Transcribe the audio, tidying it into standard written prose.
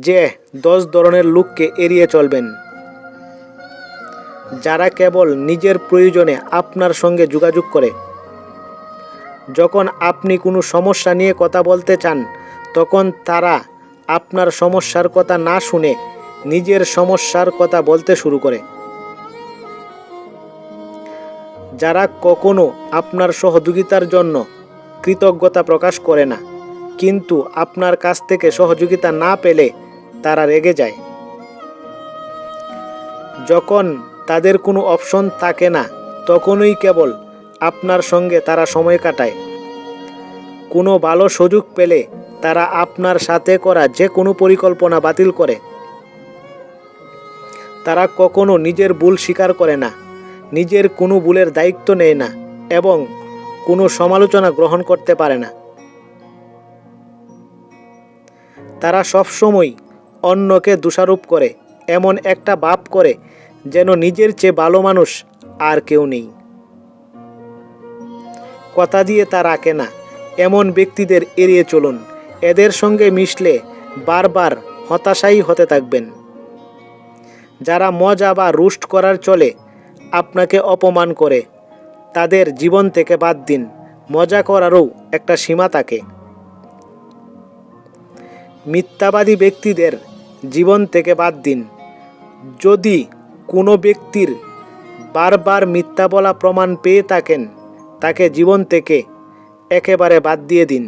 যে 10 ধরনের লোককে এড়িয়ে চলবেন। যারা কেবল নিজের প্রয়োজনে আপনার সঙ্গে যোগাযোগ করে। যখন আপনি কোনো সমস্যা নিয়ে কথা বলতে চান, তখন তারা আপনার সমস্যার কথা না শুনে নিজের সমস্যার কথা বলতে শুরু করে। যারা কখনো আপনার সহযোগিতার জন্য কৃতজ্ঞতা প্রকাশ করে না, কিন্তু আপনার কাছ থেকে সহযোগিতা না পেলে তারা রেগে যায়। যখন তাদের কোনো অপশন থাকে না, তখনই কেবল আপনার সঙ্গে তারা সময় কাটায়। কোনো ভালো সুযোগ পেলে তারা আপনার সাথে করা যে কোনো পরিকল্পনা বাতিল করে। তারা কখনো নিজের ভুল স্বীকার করে না, নিজের কোনো ভুলের দায়িত্ব নেয় না এবং কোনো সমালোচনা গ্রহণ করতে পারে না। তারা সবসময় অন্যকে দোষারোপ করে, এমন একটা ভাব করে যেন নিজের চেয়ে ভালো মানুষ আর কেউ নেই। কথা দিয়ে তা রাখে না, এমন ব্যক্তিদের এড়িয়ে চলুন। এদের সঙ্গে মিশলে বারবার হতাশাই হতে থাকবেন। যারা মজা বা রোস্ট করার চলে আপনাকে অপমান করে, তাদের জীবন থেকে বাদ দিন। মজা করারও একটা সীমা থাকে। মিথ্যাবাদী ব্যক্তিদের জীবন থেকে বাদ দিন। যদি কোনো ব্যক্তির বারবার মিথ্যা বলা প্রমাণ পেয়ে থাকেন, তাকে জীবন থেকে একেবারে বাদ দিয়ে দিন।